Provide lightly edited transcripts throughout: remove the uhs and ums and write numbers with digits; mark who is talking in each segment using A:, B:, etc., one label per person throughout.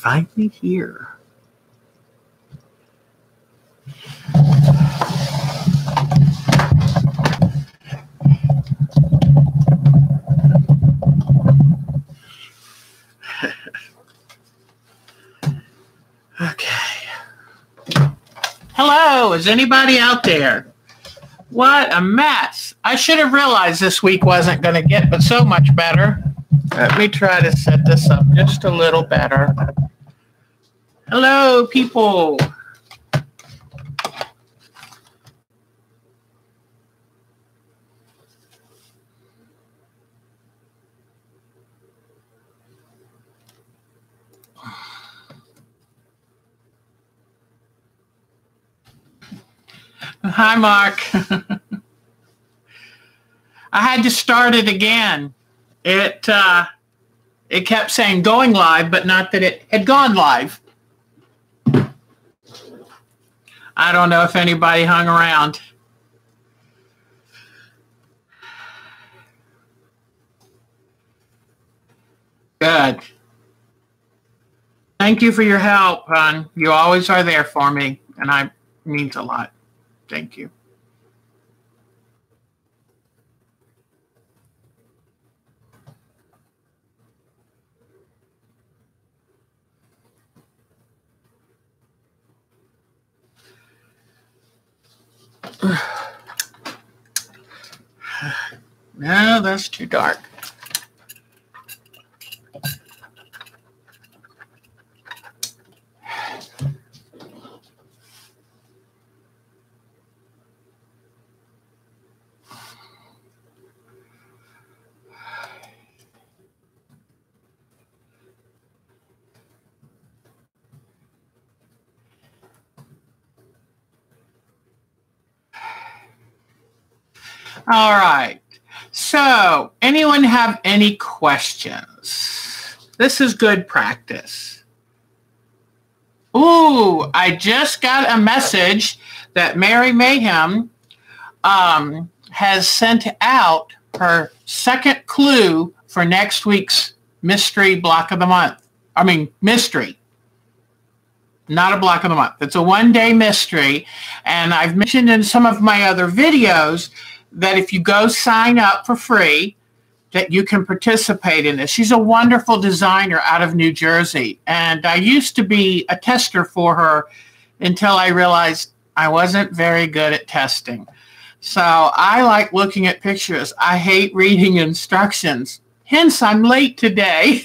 A: finally here. Okay. Hello, is anybody out there? What a mess. I should have realized this week wasn't going to get but so much better. Let me try to set this up just a little better. Hello, people. Hi, Mark. I had to start it again. It kept saying going live, but not that it had gone live. I don't know if anybody hung around. Good. Thank you for your help, hon. You always are there for me, and it means a lot. Thank you. No, that's too dark. All right. So, anyone have any questions? This is good practice. Ooh, I just got a message that Mary Mayhem has sent out her second clue for next week's mystery block of the month. I mean, mystery. Not a block of the month. It's a one-day mystery. And I've mentioned in some of my other videos that if you go sign up for free, that you can participate in this. She's a wonderful designer out of New Jersey. And I used to be a tester for her until I realized I wasn't very good at testing. So I like looking at pictures. I hate reading instructions. Hence, I'm late today.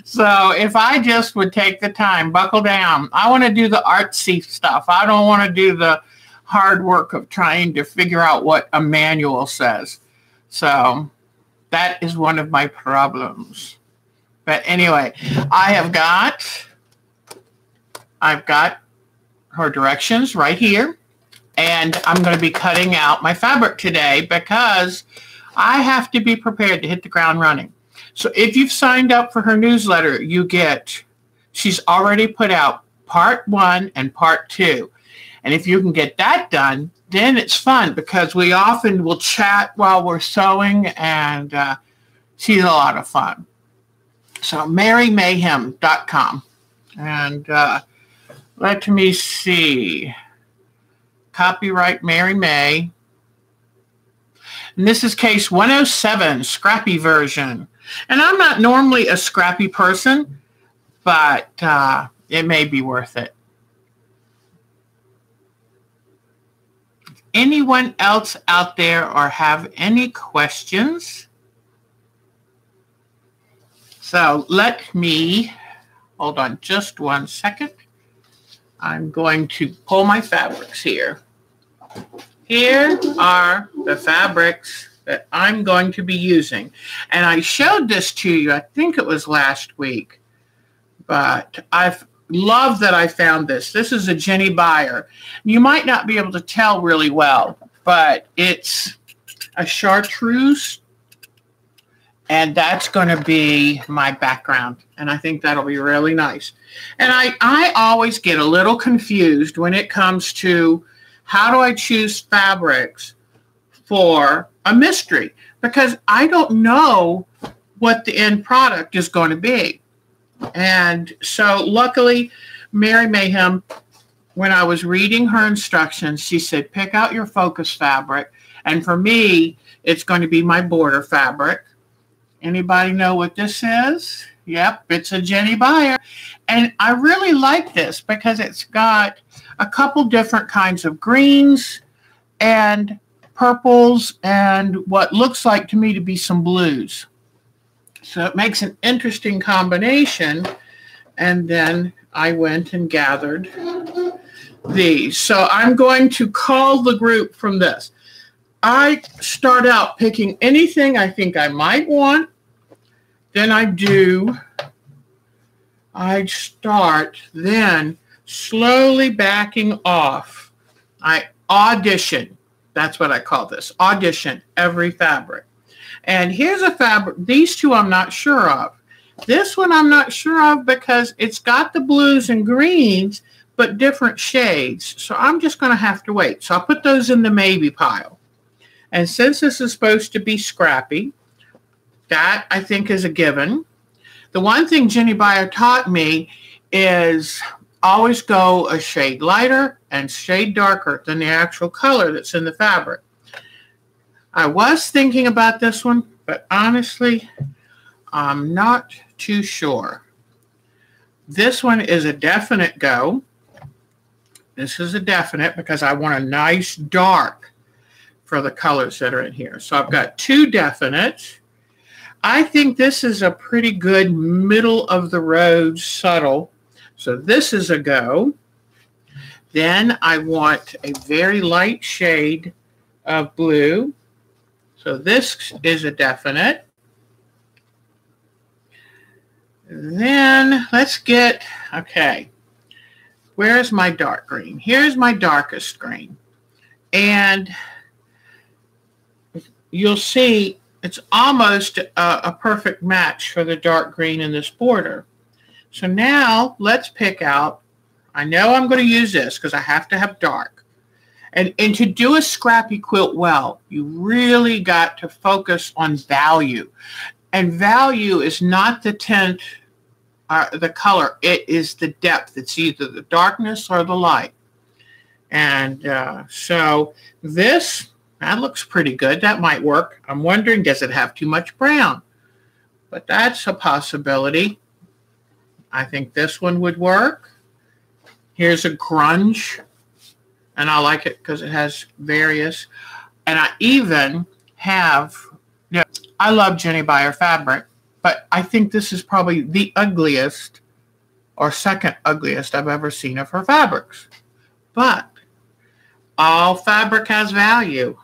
A: So if I just would take the time, buckle down. I want to do the artsy stuff. I don't want to do the hard work of trying to figure out what a manual says. So that is one of my problems. But anyway, I've got her directions right here. And I'm going to be cutting out my fabric today because I have to be prepared to hit the ground running. So if you've signed up for her newsletter, she's already put out part 1 and part 2. And if you can get that done, then it's fun because we often will chat while we're sewing, and she's a lot of fun. So marymayhem.com. And let me see. Copyright Mary May. And this is case 107, scrappy version. And I'm not normally a scrappy person, but it may be worth it. Anyone else out there or have any questions? So let me, hold on just one second. I'm going to pull my fabrics here. Here are the fabrics that I'm going to be using. And I showed this to you, I think it was last week, but I've love that I found this. This is a Jenny Beyer. You might not be able to tell really well, but it's a chartreuse, and that's going to be my background, and I think that'll be really nice. And I always get a little confused when it comes to how do I choose fabrics for a mystery, because I don't know what the end product is going to be. And so luckily, Mary Mayhem, when I was reading her instructions, she said, pick out your focus fabric. And for me, it's going to be my border fabric. Anybody know what this is? Yep, it's a Jenny Beyer. And I really like this because it's got a couple different kinds of greens and purples and what looks like to me to be some blues. So it makes an interesting combination. And then I went and gathered these. So I'm going to call the group from this. I start out picking anything I think I might want. Then I start then slowly backing off. I audition. That's what I call this. Audition every fabric. And here's a fabric. These two I'm not sure of. This one I'm not sure of because it's got the blues and greens, but different shades. So I'm just going to have to wait. So I'll put those in the maybe pile. And since this is supposed to be scrappy, that I think is a given. The one thing Jenny Beyer taught me is always go a shade lighter and shade darker than the actual color that's in the fabric. I was thinking about this one, but honestly, I'm not too sure. This one is a definite go. This is a definite because I want a nice dark for the colors that are in here. So I've got two definites. I think this is a pretty good middle of the road subtle. So this is a go. Then I want a very light shade of blue. So this is a definite. Then let's get, okay, where's my dark green? Here's my darkest green. And you'll see it's almost a perfect match for the dark green in this border. So now let's pick out, I know I'm going to use this because I have to have dark. And to do a scrappy quilt well, you really got to focus on value. And value is not the tint, the color. It is the depth. It's either the darkness or the light. And so this, that looks pretty good. That might work. I'm wondering, does it have too much brown? But that's a possibility. I think this one would work. Here's a grunge. And I like it because it has various. And I even have, yeah, I love Jenny Beyer fabric, but I think this is probably the ugliest or second ugliest I've ever seen of her fabrics. But all fabric has value.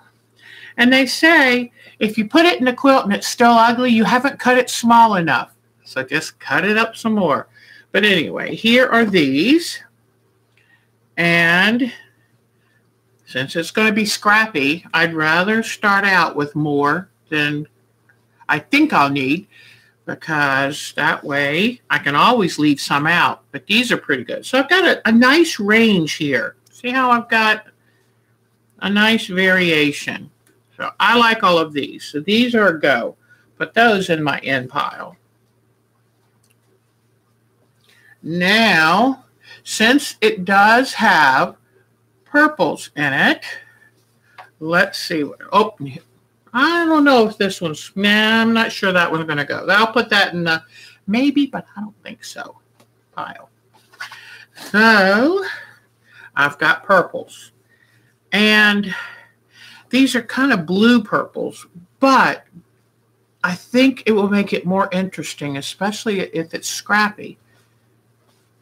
A: And they say if you put it in a quilt and it's still ugly, you haven't cut it small enough. So just cut it up some more. But anyway, here are these. And since it's going to be scrappy, I'd rather start out with more than I think I'll need, because that way I can always leave some out. But these are pretty good. So I've got a nice range here. See how I've got a nice variation. So I like all of these. So these are a go. Put those in my end pile. Now, since it does have purples in it, let's see. Oh, I don't know if this one's, nah, I'm not sure that one's going to go. I'll put that in the maybe, but I don't think so pile. So I've got purples. And these are kind of blue purples, but I think it will make it more interesting, especially if it's scrappy,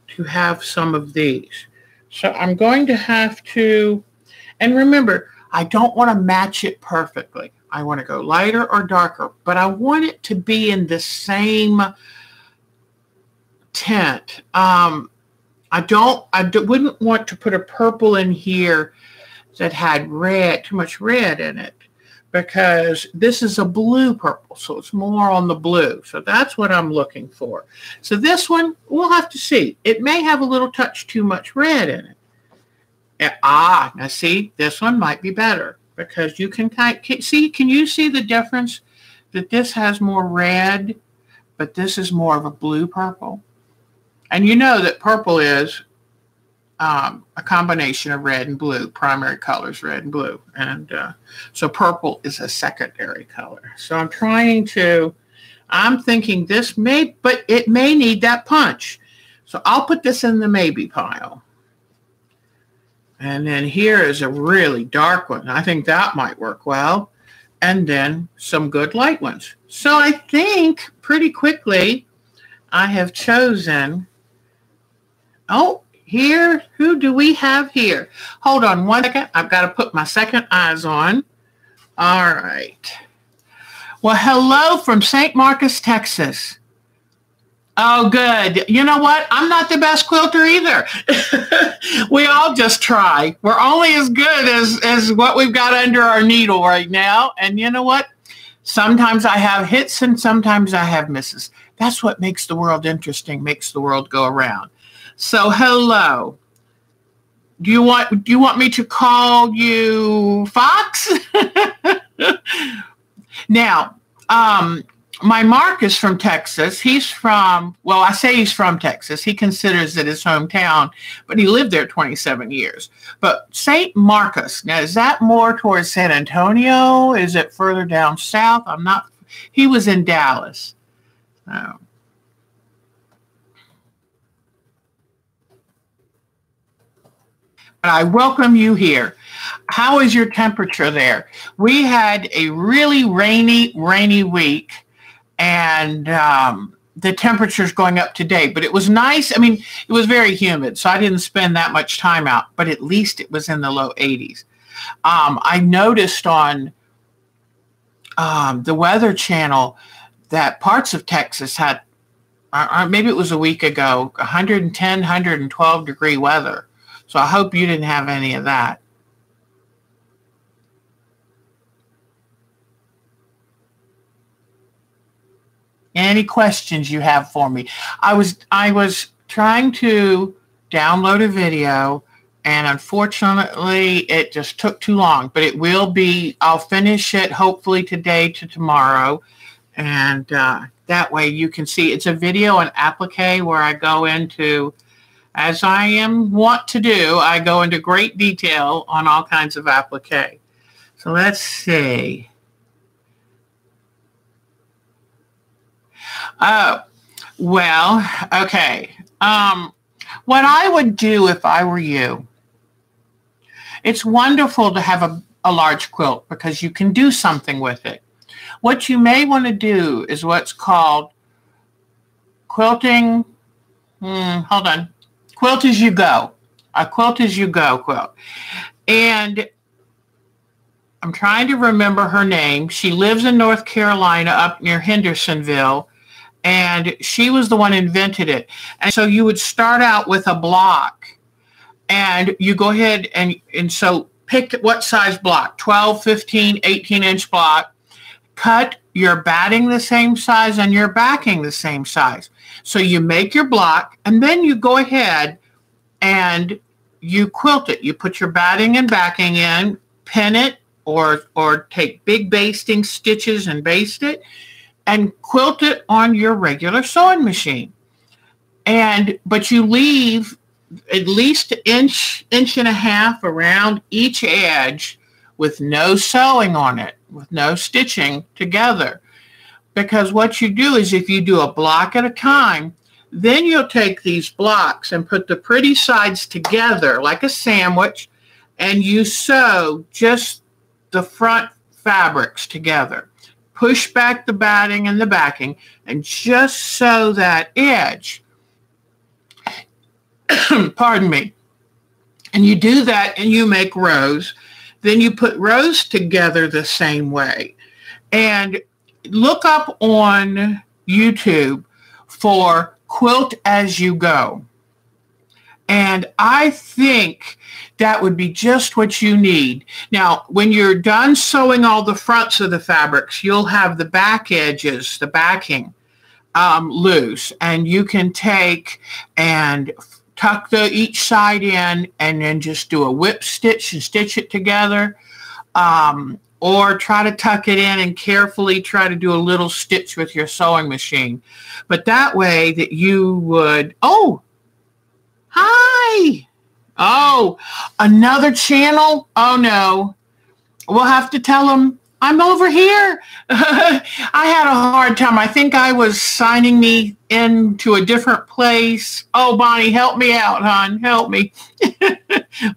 A: to have some of these. So I'm going to have to, and remember, I don't want to match it perfectly. I want to go lighter or darker, but I want it to be in the same tint. I wouldn't want to put a purple in here that had red, too much red in it, because this is a blue purple, so it's more on the blue. So that's what I'm looking for. So this one, we'll have to see. It may have a little touch too much red in it. Now see, this one might be better because you can see, can you see the difference? That this has more red, but this is more of a blue purple. And you know that purple is a combination of red and blue, primary colors, red and blue. And so purple is a secondary color. So I'm thinking this may, but it may need that punch. So I'll put this in the maybe pile. And then here is a really dark one. I think that might work well. And then some good light ones. So I think pretty quickly I have chosen, here, who do we have here? Hold on one second. I've got to put my second eyes on. All right. Well, hello from St. Marcos, Texas. Oh, good. You know what? I'm not the best quilter either. We all just try. We're only as good as what we've got under our needle right now. And you know what? Sometimes I have hits and sometimes I have misses. That's what makes the world interesting, makes the world go around. So, hello. Do you want me to call you Fox? Now, my Mark is from Texas. I say he's from Texas. He considers it his hometown, but he lived there 27 years. But St. Marcos, now is that more towards San Antonio? Is it further down south? He was in Dallas. Oh. I welcome you here. How is your temperature there? We had a really rainy week, and the temperature's going up today. But it was nice. I mean, it was very humid, so I didn't spend that much time out. But at least it was in the low 80s. I noticed on the Weather Channel that parts of Texas had, maybe it was a week ago, 110, 112 degree weather. So I hope you didn't have any of that. Any questions you have for me? I was trying to download a video, and unfortunately it just took too long, but I'll finish it hopefully today to tomorrow. And that way you can see it's a video on applique where I go into, as I am wont to do, I go into great detail on all kinds of applique. So let's see. Oh, well, okay. What I would do if I were you, it's wonderful to have a large quilt because you can do something with it. What you may want to do is what's called quilting. Hold on. Quilt as you go. A quilt as you go quilt. And I'm trying to remember her name. She lives in North Carolina up near Hendersonville. And she was the one who invented it. And so you would start out with a block. And you go ahead and so pick what size block, 12, 15, 18-inch block. Cut your batting the same size and your backing the same size. So you make your block, and then you go ahead and you quilt it. You put your batting and backing in, pin it, or take big basting stitches and baste it, and quilt it on your regular sewing machine. But you leave at least an inch and a half around each edge with no sewing on it, with no stitching together. Because what you do is if you do a block at a time, then you'll take these blocks and put the pretty sides together like a sandwich, and you sew just the front fabrics together. Push back the batting and the backing and just sew that edge. Pardon me. And you do that and you make rows. Then you put rows together the same way. And look up on YouTube for Quilt as you go. And I think that would be just what you need. Now, when you're done sewing all the fronts of the fabrics, you'll have the back edges, the backing, loose. And you can take and tuck each side in and then just do a whip stitch and stitch it together. or try to tuck it in and carefully try to do a little stitch with your sewing machine. But that way that you would, oh, hi. Oh, another channel? Oh, no. We'll have to tell them I'm over here. I had a hard time. I think I was signing me into a different place. Oh, Bonnie, help me out, hon. Help me.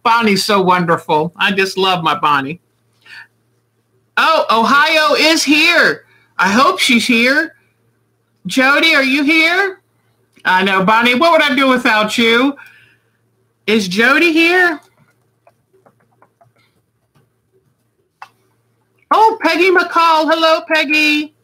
A: Bonnie's so wonderful. I just love my Bonnie. Oh, Ohio is here. I hope she's here. Jody, are you here? I know, Bonnie, what would I do without you? Is Jody here? Oh, Peggy McCall. Hello, Peggy.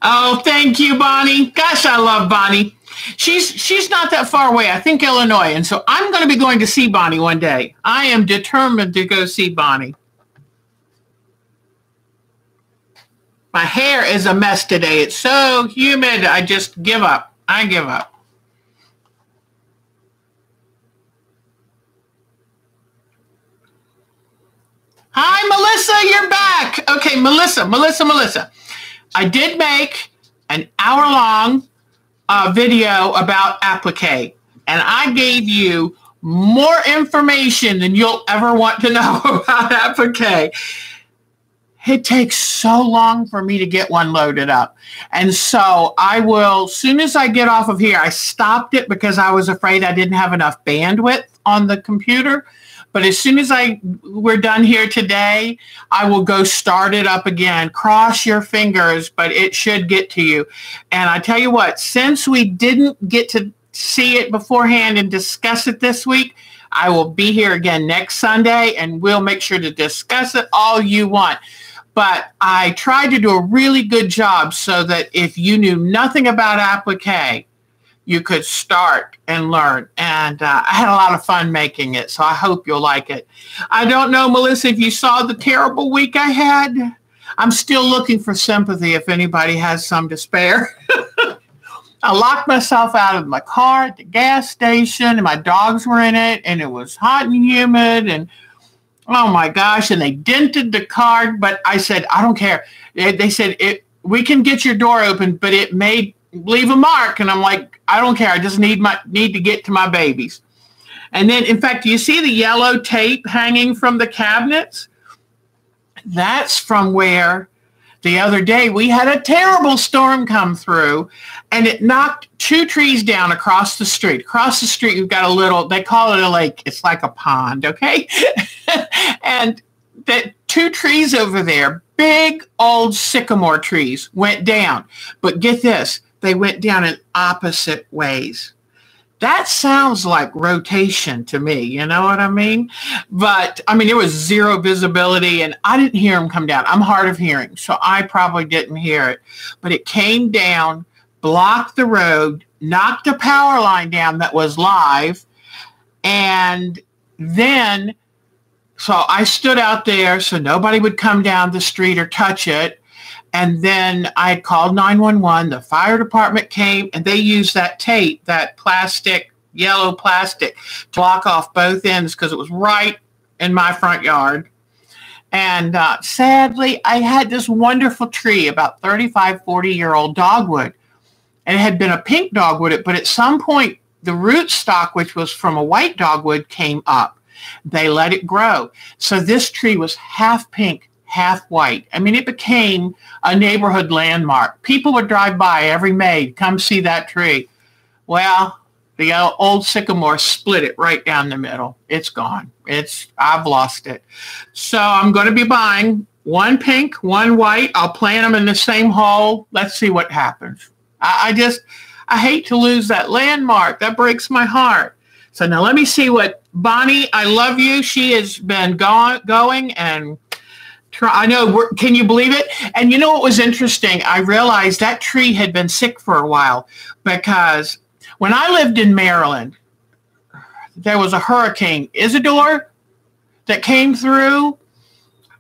A: Oh, thank you, Bonnie. Gosh, I love Bonnie. She's not that far away. I think Illinois. And so I'm going to be going to see Bonnie one day. I am determined to go see Bonnie. My hair is a mess today. It's so humid. I just give up. I give up. Hi, Melissa, you're back. Okay, Melissa. I did make an hour-long video about applique, and I gave you more information than you'll ever want to know about applique. It takes so long for me to get one loaded up. And so I will, as soon as I get off of here, I stopped it because I was afraid I didn't have enough bandwidth on the computer. But as soon as we're done here today, I will go start it up again. Cross your fingers, but it should get to you. And I tell you what, since we didn't get to see it beforehand and discuss it this week, I will be here again next Sunday, and we'll make sure to discuss it all you want. But I tried to do a really good job so that if you knew nothing about applique, you could start and learn. And I had a lot of fun making it, so I hope you'll like it. I don't know, Melissa, if you saw the terrible week I had. I'm still looking for sympathy if anybody has some to spare. I locked myself out of my car at the gas station, and my dogs were in it, and it was hot and humid, and oh my gosh, and they dented the car, but I said, I don't care. They said, we can get your door open, but it may leave a mark. And I'm like, I don't care. I just need to get to my babies. And then, in fact, you see the yellow tape hanging from the cabinets? That's from where the other day we had a terrible storm come through, and it knocked 2 trees down across the street. Across the street, you've got a little, they call it a lake. It's like a pond, okay? And that 2 trees over there, big old sycamore trees, went down. But get this, they went down in opposite ways. That sounds like rotation to me, you know what I mean? But, I mean, there was zero visibility, and I didn't hear them come down. I'm hard of hearing, so I probably didn't hear it. But it came down, blocked the road, knocked a power line down that was live, and then, so I stood out there so nobody would come down the street or touch it. And then I called 911. The fire department came, and they used that tape, that plastic, yellow plastic, to block off both ends because it was right in my front yard. And sadly, I had this wonderful tree, about 35, 40-year-old dogwood. And it had been a pink dogwood, but at some point, the rootstock, which was from a white dogwood, came up. They let it grow. So this tree was half pink, half white. I mean, it became a neighborhood landmark. People would drive by every May, come see that tree. Well, the old sycamore split it right down the middle. It's gone. I've lost it. So I'm going to be buying 1 pink, 1 white. I'll plant them in the same hole. Let's see what happens. I hate to lose that landmark. That breaks my heart. So now let me see what Bonnie, I love you. She has been going and I know, can you believe it? And you know what was interesting? I realized that tree had been sick for a while because when I lived in Maryland, there was a Hurricane Isidore that came through.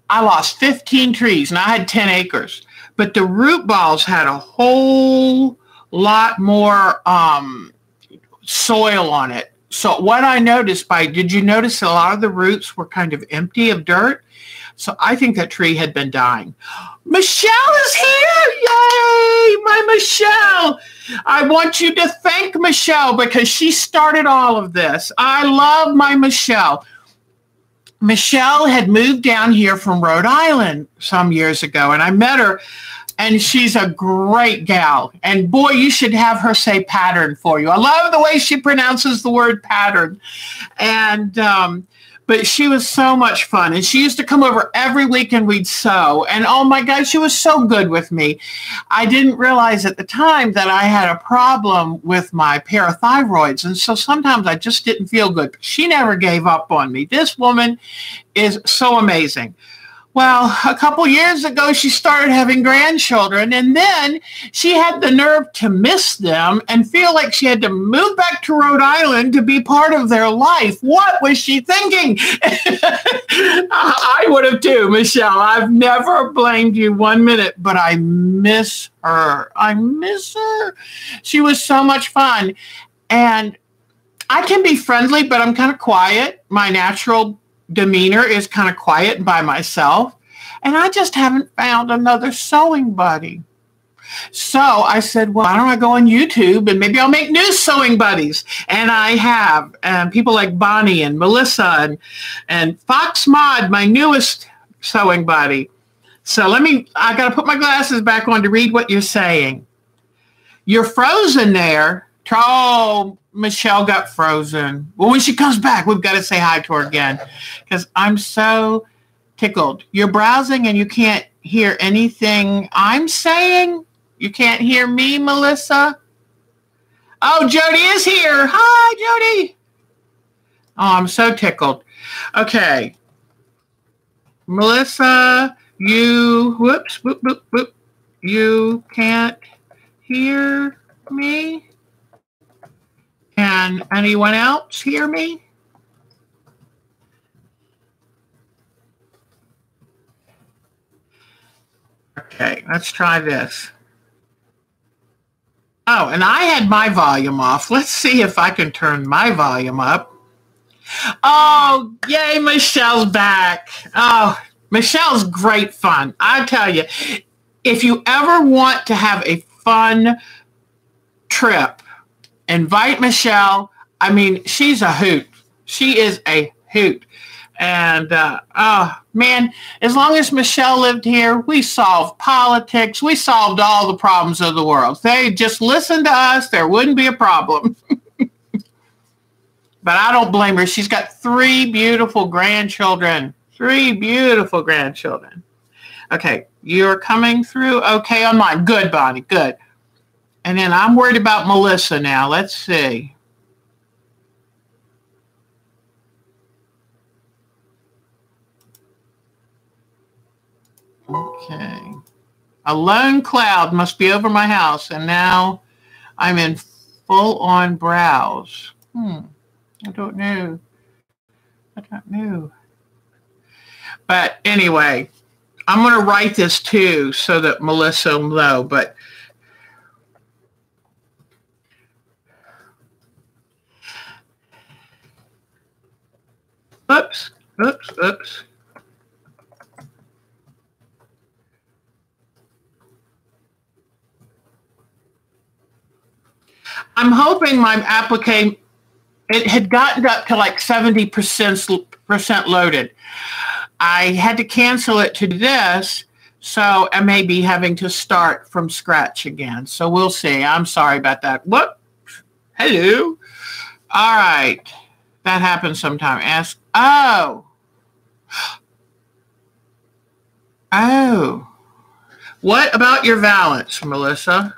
A: I lost 15 trees, and I had 10 acres. But the root balls had a whole lot more soil on it. So what I noticed did you notice a lot of the roots were kind of empty of dirt? So I think that tree had been dying. Michelle is here. Yay, my Michelle. I want you to thank Michelle because she started all of this. I love my Michelle. Michelle had moved down here from Rhode Island some years ago, and I met her, and she's a great gal. And boy, you should have her say pattern for you. I love the way she pronounces the word pattern. And but she was so much fun. And she used to come over every week and we'd sew. And oh my God, she was so good with me. I didn't realize at the time that I had a problem with my parathyroids. And so sometimes I just didn't feel good. But she never gave up on me. This woman is so amazing. Well, a couple years ago, she started having grandchildren, and then she had the nerve to miss them and feel like she had to move back to Rhode Island to be part of their life. What was she thinking? I would have too, Michelle. I've never blamed you 1 minute, but I miss her. I miss her. She was so much fun. And I can be friendly, but I'm kind of quiet. My natural demeanor is kind of quiet and by myself, and I just haven't found another sewing buddy. So I said, well, why don't I go on YouTube and maybe I'll make new sewing buddies? And I have people like Bonnie and Melissa and Fox Mod, my newest sewing buddy. So I got to put my glasses back on to read what you're saying. You're frozen there. Oh, Michelle got frozen. Well, when she comes back, we've got to say hi to her again because I'm so tickled. You're browsing and you can't hear anything I'm saying. You can't hear me, Melissa. Oh, Jody is here. Hi, Jody. Oh, I'm so tickled. Okay. Melissa, whoop, whoop. You can't hear me? Can anyone else hear me? Okay, let's try this. Oh, and I had my volume off. Let's see if I can turn my volume up. Oh, yay, Michelle's back. Oh, Michelle's great fun. I tell you, if you ever want to have a fun trip, invite Michelle. I mean, she's a hoot. She is a hoot. And, oh, man, as long as Michelle lived here, we solved politics. We solved all the problems of the world. They just listened to us. There wouldn't be a problem. But I don't blame her. She's got 3 beautiful grandchildren. 3 beautiful grandchildren. Okay, you're coming through okay on mine. Good, Bonnie, good. And then I'm worried about Melissa now. Let's see. Okay. A lone cloud must be over my house, and now I'm in full-on browse. I don't know. But anyway, I'm going to write this too so that Melissa will know, but oops. I'm hoping my application, it had gotten up to like 70% loaded. I had to cancel it to this, so I may be having to start from scratch again. So we'll see. I'm sorry about that. What? Hello. All right. That happens sometime. Ask. Oh. What about your valance, Melissa?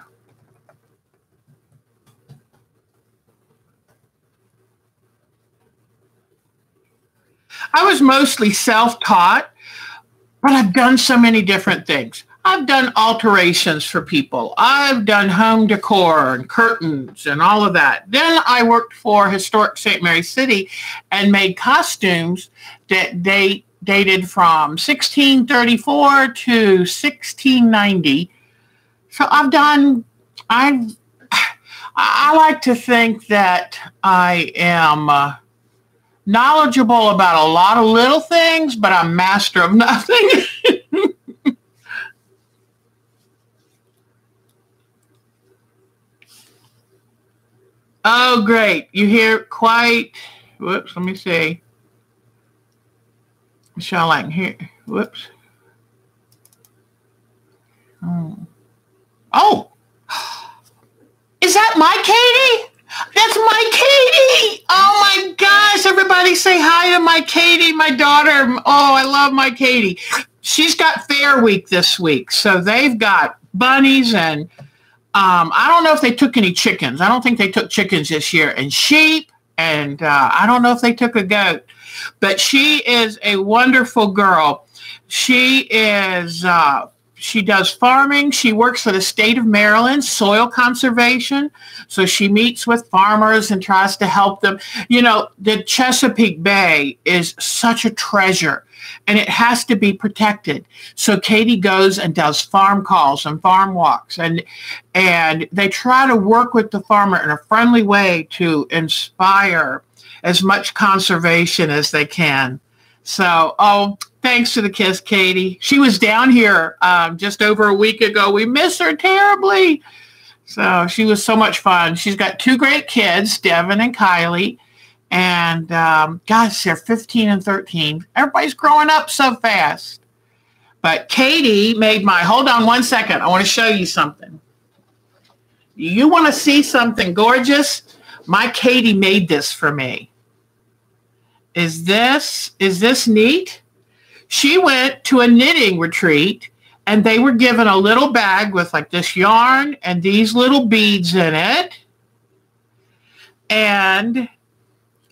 A: I was mostly self-taught, but I've done so many different things. I've done alterations for people. I've done home decor and curtains and all of that. Then I worked for Historic St. Mary City and made costumes that dated from 1634 to 1690. So I like to think that I am knowledgeable about a lot of little things, but I'm master of nothing. Oh, great. You hear quite, whoops, let me see. Michelle Lang here. Whoops. Oh, is that my Katie? That's my Katie. Oh my gosh. Everybody say hi to my Katie, my daughter. Oh, I love my Katie. She's got Fair Week this week. So they've got bunnies and I don't know if they took any chickens. I don't think they took chickens this year, and sheep, and I don't know if they took a goat. But she is a wonderful girl. She is, she does farming. She works for the state of Maryland, soil conservation. So she meets with farmers and tries to help them. You know, the Chesapeake Bay is such a treasure, and it has to be protected. So Katie goes and does farm calls and farm walks, and they try to work with the farmer in a friendly way to inspire as much conservation as they can. So, oh, thanks to the kiss, Katie. She was down here just over a week ago. We miss her terribly. So she was so much fun. She's got two great kids, Devin and Kylie. And gosh, they're 15 and 13. Everybody's growing up so fast. But Katie made my, hold on one second. I want to show you something. You want to see something gorgeous? My Katie made this for me. Is this neat? She went to a knitting retreat and they were given a little bag with like this yarn and these little beads in it. And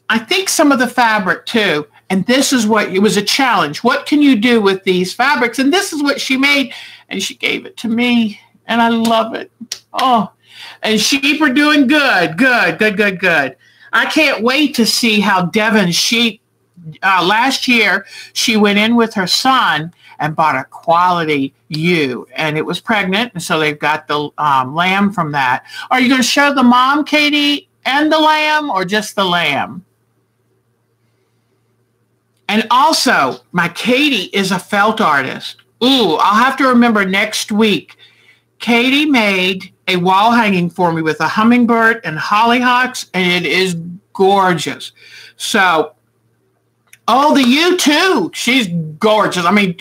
A: I think some of the fabric too. And this is what, it was a challenge. What can you do with these fabrics? And this is what she made. And she gave it to me. And I love it. Oh, and sheep are doing good. I can't wait to see how Devin's sheep, last year, she went in with her son and bought a quality ewe. And it was pregnant. And so they've got the lamb from that. Are you going to show the mom, Katie, and the lamb, or just the lamb? And also, my Katie is a felt artist. Ooh, I'll have to remember next week. Katie made a wall hanging for me with a hummingbird and hollyhocks, and it is gorgeous. So, oh, the ewe too. She's gorgeous. I mean,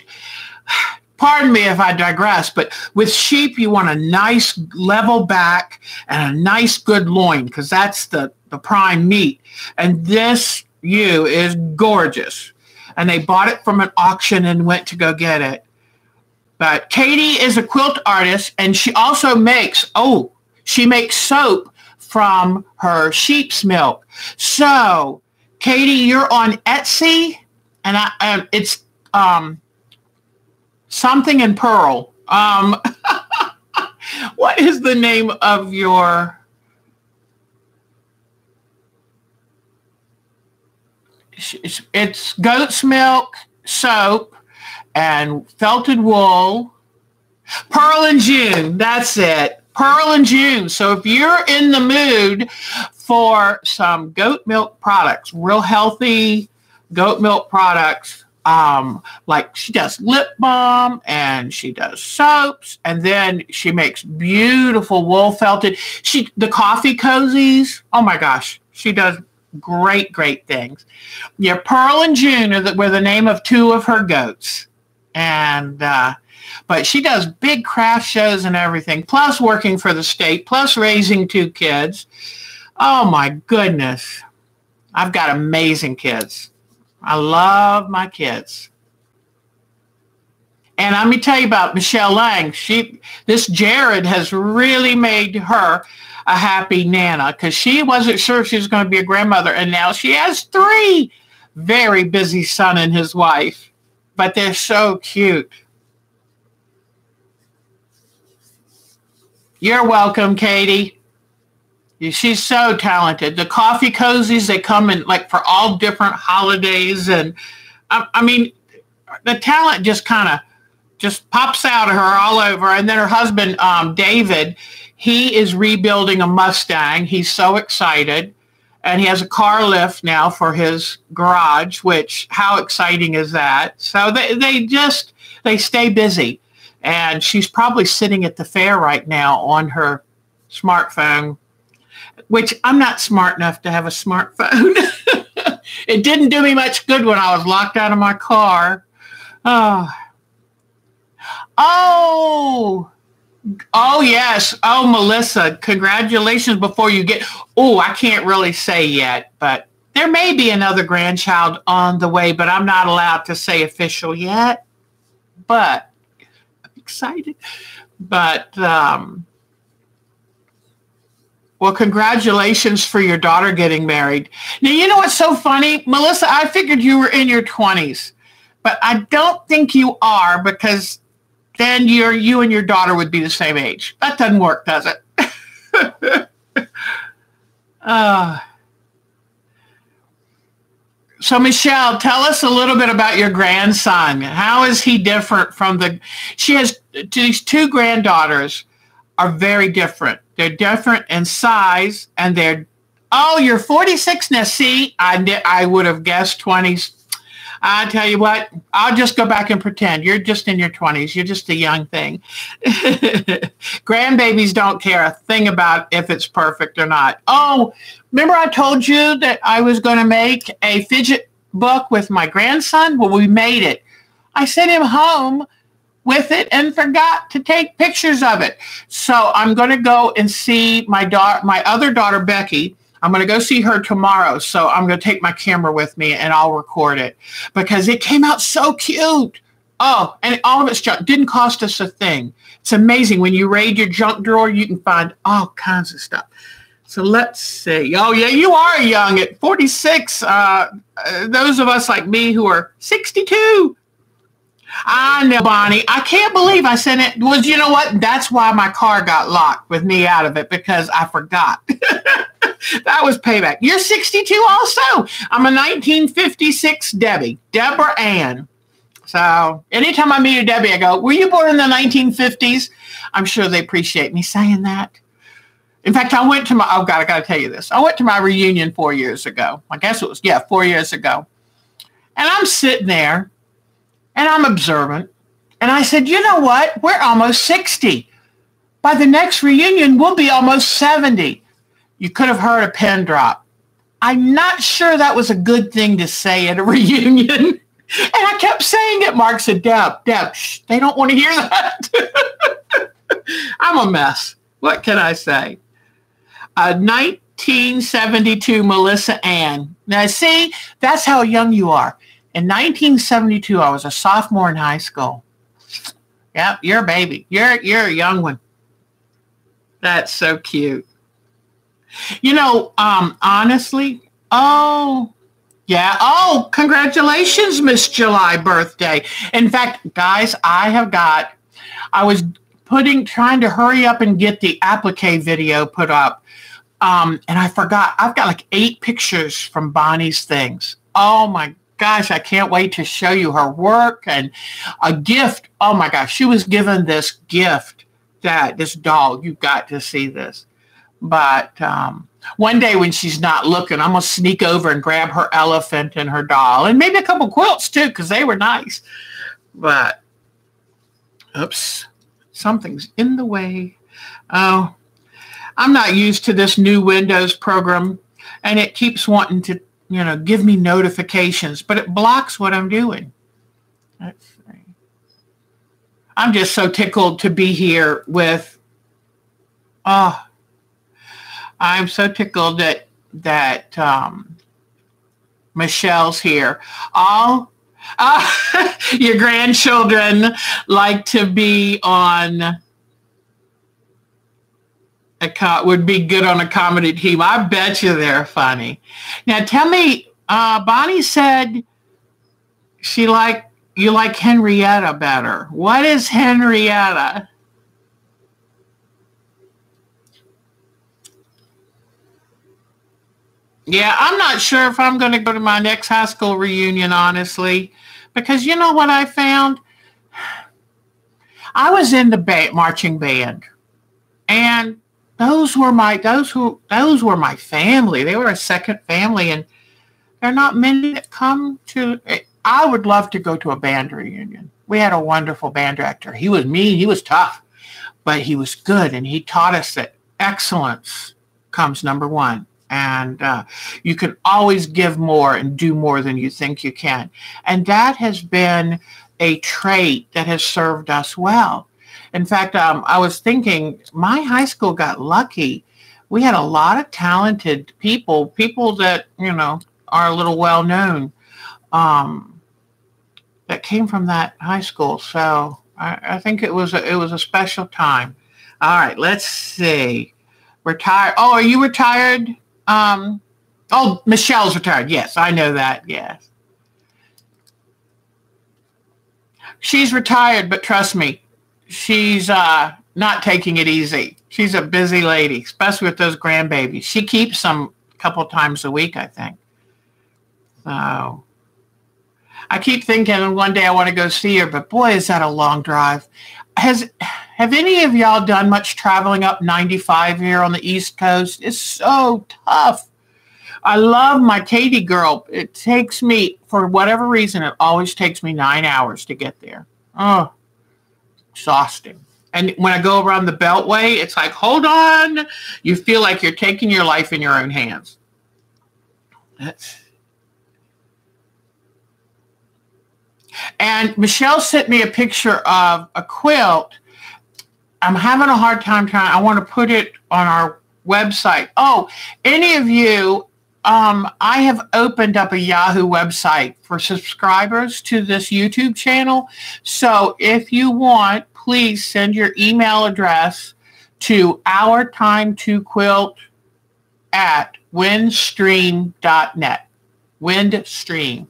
A: pardon me if I digress, but with sheep, you want a nice level back and a nice good loin because that's the prime meat. And this ewe is gorgeous. And they bought it from an auction and went to go get it. But Katie is a quilt artist, and she also makes, she makes soap from her sheep's milk. So, Katie, you're on Etsy, and it's something in pearl. What is the name of your... It's goat's milk, soap, and felted wool. Pearl and June, that's it. Pearl and June. So if you're in the mood for some goat milk products, real healthy goat milk products, like she does lip balm and she does soaps, and then she makes beautiful wool felted. The coffee cozies, oh my gosh, she does great things. Yeah, Pearl and June were the name of two of her goats. And but she does big craft shows and everything, plus working for the state, plus raising two kids. Oh my goodness. I've got amazing kids. I love my kids. And let me tell you about Michelle Lang. This Jared has really made her a happy Nana because she wasn't sure if she was going to be a grandmother. And now she has 3 very busy son and his wife. But they're so cute. You're welcome, Katie. She's so talented. The coffee cozies, they come in like for all different holidays. And I mean, the talent just kind of just pops out of her all over. And then her husband, David, he is rebuilding a Mustang. He's so excited. And he has a car lift now for his garage, which, how exciting is that? So they stay busy. And she's probably sitting at the fair right now on her smartphone, which I'm not smart enough to have a smartphone. It didn't do me much good when I was locked out of my car. Oh, yes. Oh, Melissa, congratulations before you get, I can't really say yet, but there may be another grandchild on the way, but I'm not allowed to say official yet, but I'm excited. But, well, congratulations for your daughter getting married. Now, you know what's so funny? Melissa, I figured you were in your 20s, but I don't think you are, because then you and your daughter would be the same age. That doesn't work, does it? So, Michelle, tell us a little bit about your grandson. How is he different from she has these two granddaughters are very different. They're different in size, and you're 46 now. See, I would have guessed 20s. I tell you what, I'll just go back and pretend you're just in your 20s. You're just a young thing. Grandbabies don't care a thing about if it's perfect or not. Oh, remember I told you that I was going to make a fidget book with my grandson? Well, we made it. I sent him home with it and forgot to take pictures of it. So I'm going to go and see my other daughter, Becky. I'm going to go see her tomorrow. So I'm going to take my camera with me and I'll record it because it came out so cute. Oh, and all of it's junk. Didn't cost us a thing. It's amazing. When you raid your junk drawer, you can find all kinds of stuff. So let's see. Oh, yeah, you are young at 46. Those of us like me who are 62. I know, Bonnie. I can't believe I sent it. Well, you know what? That's why my car got locked with me out of it, because I forgot. That was payback. You're 62 also. I'm a 1956 Deborah Ann. So anytime I meet a Debbie, I go, were you born in the 1950s? I'm sure they appreciate me saying that. In fact, I went to I got to tell you this. I went to my reunion 4 years ago. I guess it was, 4 years ago. And I'm sitting there and I'm observant. And I said, you know what? We're almost 60. By the next reunion, we'll be almost 70. You could have heard a pin drop. I'm not sure that was a good thing to say at a reunion. And I kept saying it. Mark said, Deb, shh, they don't want to hear that. I'm a mess. What can I say? 1972, Melissa Ann. Now, see, that's how young you are. In 1972, I was a sophomore in high school. Yep, you're a baby. You're a young one. That's so cute. You know, honestly, congratulations, Miss July birthday. In fact, guys, I was trying to hurry up and get the applique video put up. And I forgot, I've got like 8 pictures from Bonnie's things. Oh my gosh, I can't wait to show you her work and a gift. Oh my gosh, she was given this gift, this doll. You've got to see this. But one day when she's not looking, I'm going to sneak over and grab her elephant and her doll and maybe a couple quilts too, because they were nice. But, oops, something's in the way. Oh, I'm not used to this new Windows program, and it keeps wanting to, give me notifications, but it blocks what I'm doing. Let's see. I'm just so tickled to be here with, I'm so tickled that Michelle's here. Your grandchildren like to be on would be good on a comedy team. I bet you they're funny. Now tell me, Bonnie said you like Henrietta better. What is Henrietta? Yeah, I'm not sure if I'm going to go to my next high school reunion, honestly, because you know what I found? I was in the marching band, and those were my family. They were a second family, and there are not many that come to. I would love to go to a band reunion. We had a wonderful band director. He was mean. He was tough, but he was good, and he taught us that excellence comes number one. And you can always give more and do more than you think you can. And that has been a trait that has served us well. In fact, I was thinking my high school got lucky. We had a lot of talented people that, are a little well known, that came from that high school. So I think it was a special time. All right, let's see. Retired. Oh, are you retired? Oh, Michelle's retired. Yes, I know that. Yes. She's retired, but trust me, she's not taking it easy. She's a busy lady, especially with those grandbabies. She keeps them a couple times a week, I think. So I keep thinking one day I want to go see her, but boy, is that a long drive. Have any of y'all done much traveling up 95 here on the East Coast? It's so tough. I love my Katy girl. It takes me, for whatever reason, it always takes me 9 hours to get there. Oh, exhausting. And when I go around the Beltway, it's like, hold on. You feel like you're taking your life in your own hands. And Michelle sent me a picture of a quilt. I'm having a hard time I want to put it on our website. Oh, any of you, I have opened up a Yahoo website for subscribers to this YouTube channel. So if you want, please send your email address to ourtime2quilt@windstream.net. Windstream.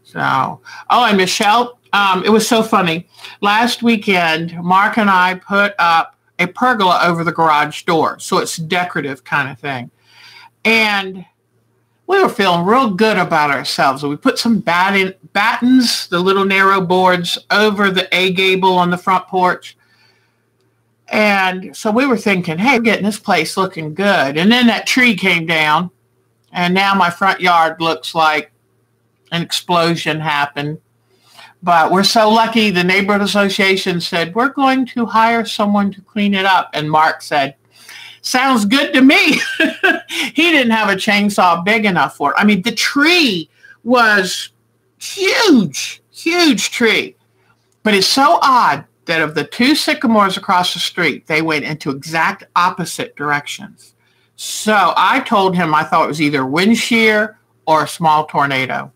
A: So, and Michelle, it was so funny. Last weekend, Mark and I put up a pergola over the garage door. So it's decorative kind of thing. And we were feeling real good about ourselves. We put some battens, the little narrow boards, over the A-gable on the front porch. And so we were thinking, hey, we're getting this place looking good. And then that tree came down. And now my front yard looks like an explosion happened. But we're so lucky. The neighborhood association said, we're going to hire someone to clean it up. And Mark said, sounds good to me. He didn't have a chainsaw big enough for it. I mean, the tree was huge, huge tree. But it's so odd that of the two sycamores across the street, they went into exact opposite directions. So I told him I thought it was either wind shear or a small tornado.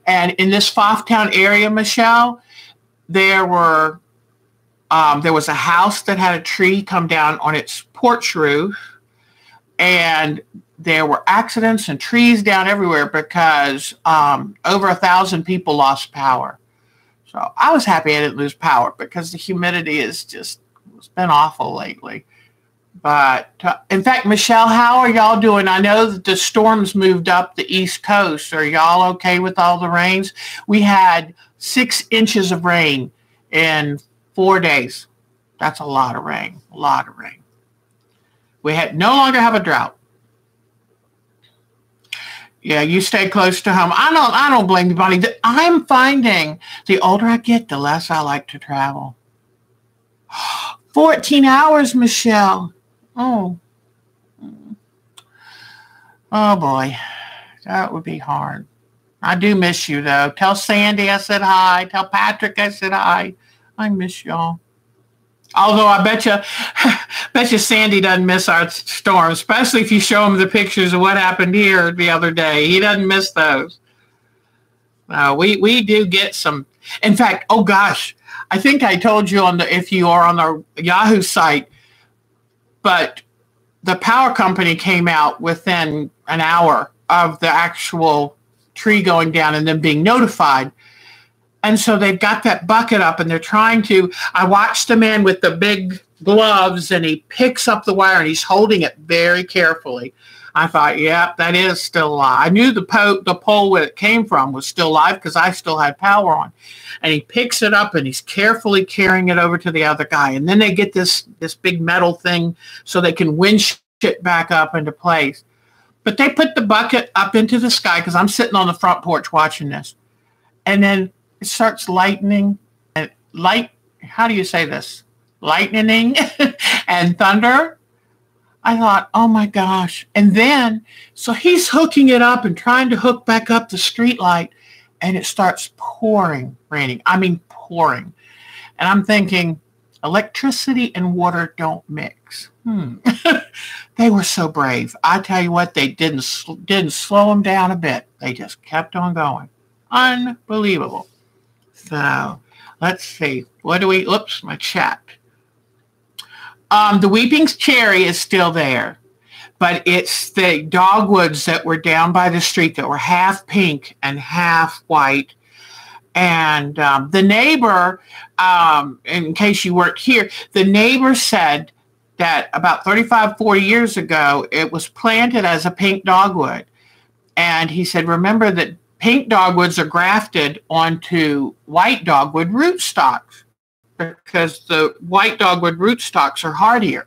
A: And in this Pfafftown area, Michelle, there was a house that had a tree come down on its porch roof, and there were accidents and trees down everywhere because over 1,000 people lost power. So I was happy I didn't lose power because the humidity it's been awful lately. But in fact, Michelle, how are y'all doing? I know that the storms moved up the East Coast. Are y'all okay with all the rains? We had 6 inches of rain in 4 days. That's a lot of rain, a lot of rain. We no longer have a drought. Yeah, you stay close to home. I don't blame anybody. I'm finding the older I get, the less I like to travel. 14 hours, Michelle. Oh boy, that would be hard. I do miss you, though. Tell Sandy I said hi. Tell Patrick I said hi. I miss y'all. Although I bet you Sandy doesn't miss our storm, especially if you show him the pictures of what happened here the other day. He doesn't miss those. We do get some. In fact, oh gosh, I think I told you if you are on the Yahoo site, but the power company came out within an hour of the actual tree going down and then being notified. And so they've got that bucket up and they're trying to, I watched the man with the big gloves and he picks up the wire and he's holding it very carefully. I thought, yeah, that is still alive. I knew the pole where it came from was still live because I still had power on. And he picks it up and he's carefully carrying it over to the other guy. And then they get this big metal thing so they can winch it back up into place. But they put the bucket up into the sky because I'm sitting on the front porch watching this. And then it starts lightning and how do you say this? Lightning and thunder. I thought, oh my gosh. And then, so he's hooking it up and trying to hook back up the street light, and it starts raining. I mean, pouring. And I'm thinking, electricity and water don't mix. They were so brave. I tell you what, they didn't slow them down a bit. They just kept on going. Unbelievable. So let's see. Oops, my chat. The weeping cherry is still there, but it's the dogwoods that were down by the street that were half pink and half white. And the neighbor, in case you weren't here, the neighbor said that about 35, 40 years ago, it was planted as a pink dogwood. And he said, remember that pink dogwoods are grafted onto white dogwood rootstocks because the white dogwood rootstocks are hardier.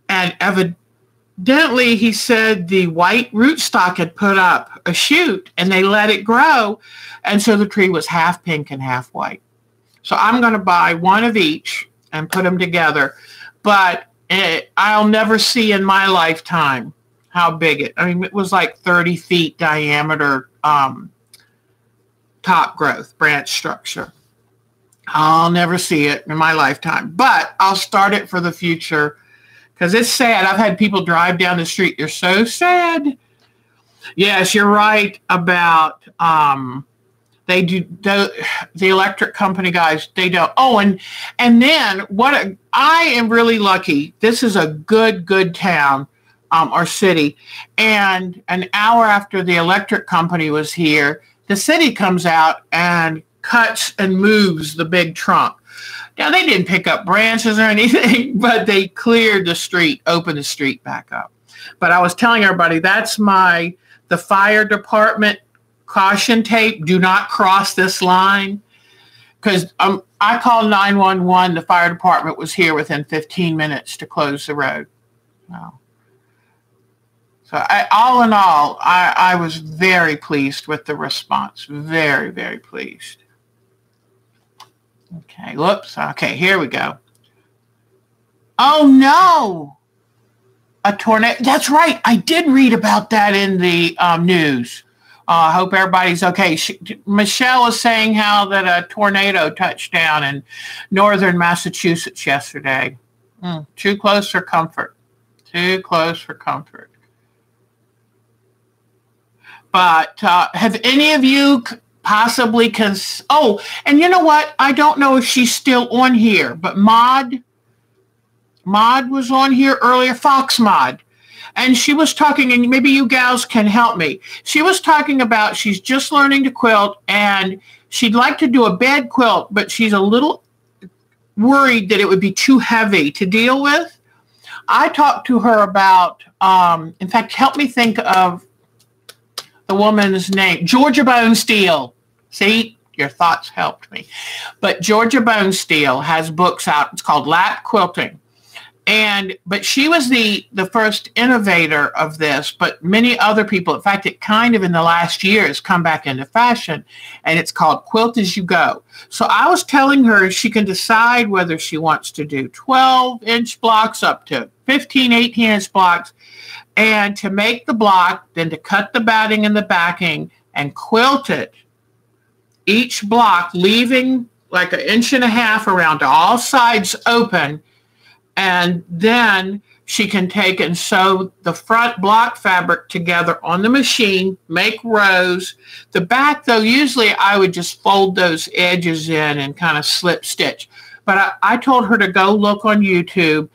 A: And evidently, he said the white rootstock had put up a shoot and they let it grow. And so the tree was half pink and half white. So I'm going to buy one of each and put them together. But I'll never see in my lifetime how big it was like 30 feet diameter top growth, branch structure. I'll never see it in my lifetime, but I'll start it for the future because it's sad. I've had people drive down the street. They're so sad. Yes, you're right about they do the electric company guys. They don't. Oh, and then I am really lucky. This is a good town. Our city, and an hour after the electric company was here, the city comes out and cuts and moves the big trunk. Now, they didn't pick up branches or anything, but they cleared the street, opened the street back up. But I was telling everybody, that's the fire department caution tape. Do not cross this line. Because I called 911. The fire department was here within 15 minutes to close the road. Wow. So all in all, I was very pleased with the response. Very, very pleased. Okay, whoops. Okay, here we go. Oh, no. A tornado. That's right. I did read about that in the news. I hope everybody's okay. Michelle was saying how that a tornado touched down in northern Massachusetts yesterday. Too close for comfort. Too close for comfort. But have any of you possibly and you know what? I don't know if she's still on here, but Maud was on here earlier, Fox Maud. And she was talking, and maybe you gals can help me. She was talking about she's just learning to quilt, and she'd like to do a bed quilt, but she's a little worried that it would be too heavy to deal with. I talked to her about, in fact, help me think of the woman's name, Georgia Bonesteel. See, your thoughts helped me. But Georgia Bonesteel has books out. It's called Lap Quilting. But she was the first innovator of this, but many other people, in fact, it kind of in the last year has come back into fashion, and it's called Quilt As You Go. So I was telling her she can decide whether she wants to do 12-inch blocks up to 15, 18-inch blocks, and to make the block, then to cut the batting and the backing and quilt it, each block leaving like 1.5 inches around to all sides open. And then she can take and sew the front block fabric together on the machine, make rows. The back, though, usually I would just fold those edges in and kind of slip stitch. But I told her to go look on YouTube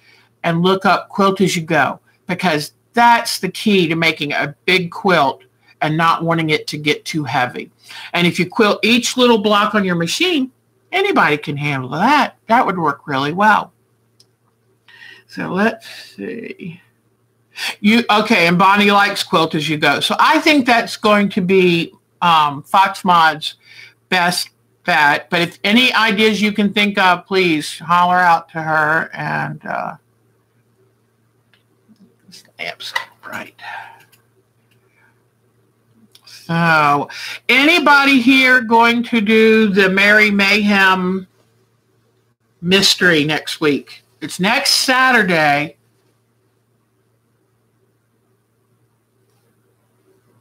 A: and look up Quilt As You Go, because that's the key to making a big quilt and not wanting it to get too heavy. And if you quilt each little block on your machine, anybody can handle that. That would work really well. So let's see. Okay, and Bonnie likes Quilt As You Go. So I think that's going to be Fox Mod's best bet. But if any ideas you can think of, please holler out to her. And stamps, right. So anybody here going to do the Merry Mayhem mystery next week? It's next Saturday.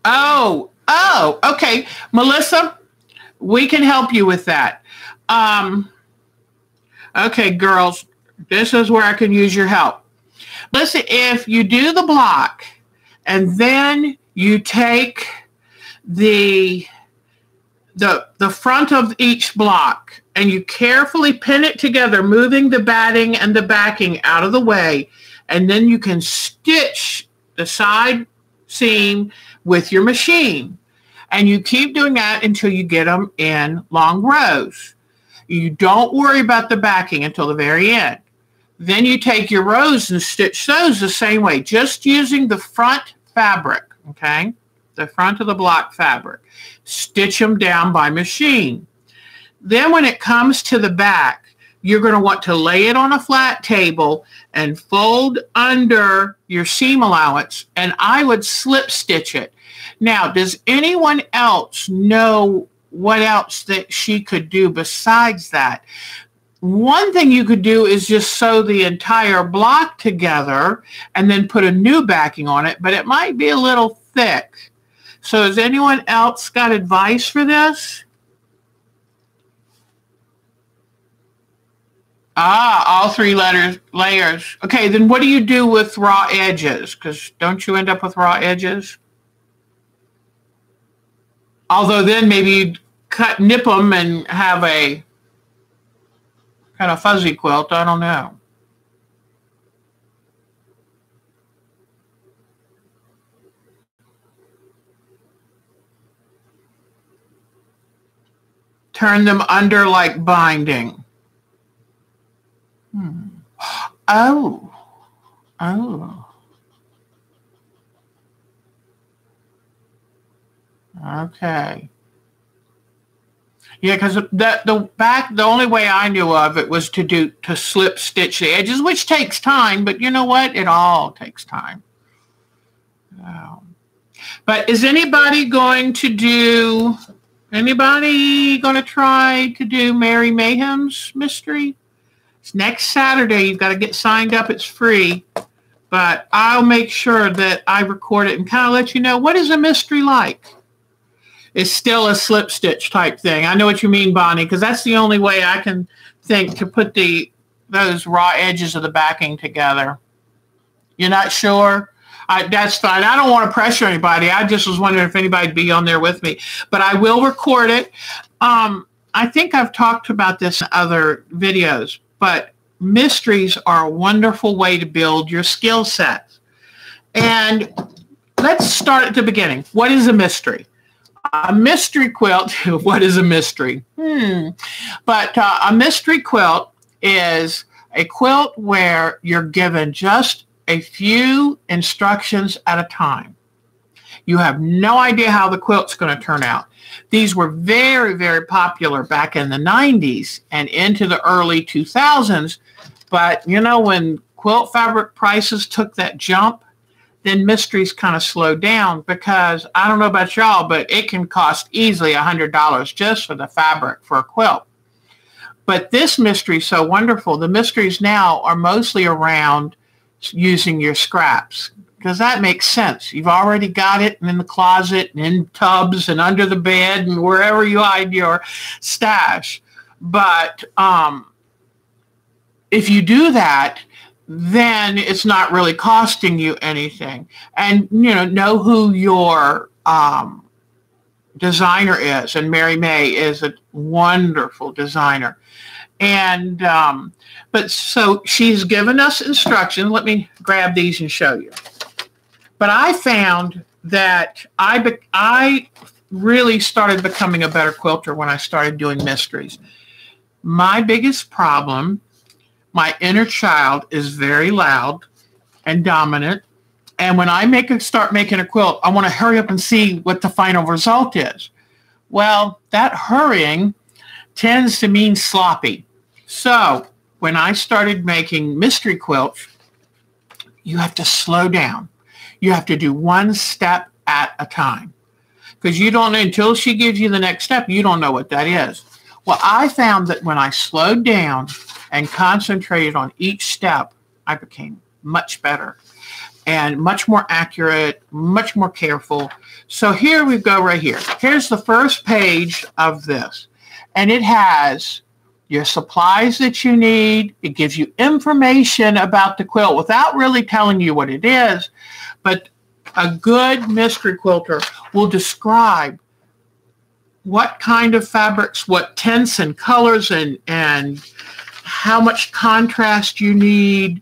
A: Oh, okay. Melissa, we can help you with that. Okay, girls, this is where I can use your help. Listen, if you do the block and then you take the front of each block and you carefully pin it together, moving the batting and the backing out of the way, and then you can stitch the side seam with your machine. And you keep doing that until you get them in long rows. You don't worry about the backing until the very end. Then you take your rows and stitch those the same way, just using the front fabric, okay? The front of the block fabric. Stitch them down by machine. Then when it comes to the back, you're going to want to lay it on a flat table and fold under your seam allowance, and I would slip stitch it. Now, does anyone else know what else that she could do besides that? One thing you could do is just sew the entire block together and then put a new backing on it, but it might be a little thick. So has anyone else got advice for this? All three layers. Okay, then what do you do with raw edges? Because don't you end up with raw edges? Although then maybe you'd nip them and have a kind of fuzzy quilt. I don't know. Turn them under like binding. Oh. Okay. Yeah, because the only way I knew of it was to slip stitch the edges, which takes time, but you know what? It all takes time. But is anybody going to try to do Merry Mayhem's mystery? It's next Saturday. You've got to get signed up. It's free. But I'll make sure that I record it and kind of let you know, what is a mystery like? It's still a slip stitch type thing. I know what you mean, Bonnie, because that's the only way I can think to put those raw edges of the backing together. You're not sure? That's fine. I don't want to pressure anybody. I just was wondering if anybody'd be on there with me. But I will record it. I think I've talked about this in other videos, but mysteries are a wonderful way to build your skill set. And let's start at the beginning. What is a mystery? A mystery quilt, what is a mystery? But a mystery quilt is a quilt where you're given just a few instructions at a time. You have no idea how the quilt's going to turn out. These were very, very popular back in the 90s and into the early 2000s. But, you know, when quilt fabric prices took that jump, then mysteries kind of slowed down because, I don't know about y'all, but it can cost easily $100 just for the fabric for a quilt. But this mystery is so wonderful. The mysteries now are mostly around using your scraps because that makes sense. You've already got it in the closet and in tubs and under the bed and wherever you hide your stash. But if you do that, then it's not really costing you anything. And, you know who your designer is. And Mary May is a wonderful designer. And, but so she's given us instructions. Let me grab these and show you. But I found that I really started becoming a better quilter when I started doing mysteries. My biggest problem, my inner child is very loud and dominant, And when I start making a quilt, I want to hurry up and see what the final result is. Well, that hurrying tends to mean sloppy. So when I started making mystery quilts, you have to slow down. You have to do one step at a time, because you don't know until she gives you the next step. You don't know what that is. Well, I found that when I slowed down and concentrated on each step, I became much better and much more accurate, much more careful. So here we go right here. Here's the first page of this. And it has your supplies that you need. It gives you information about the quilt without really telling you what it is. But a good mystery quilter will describe what kind of fabrics, what tints and colors, and how much contrast you need.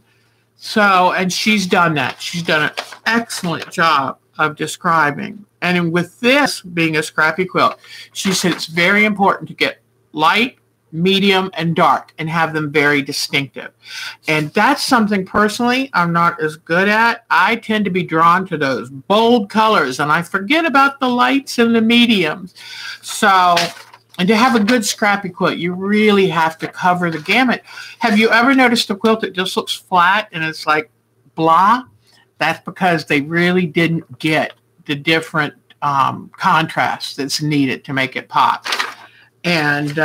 A: So, and she's done that. She's done an excellent job of describing. And with this being a scrappy quilt, she said it's very important to get light, medium, and dark and have them very distinctive. And that's something personally I'm not as good at. I tend to be drawn to those bold colors, and I forget about the lights and the mediums. So, and to have a good scrappy quilt, you really have to cover the gamut. Have you ever noticed a quilt that just looks flat and it's like blah? That's because they really didn't get the different contrast that's needed to make it pop. And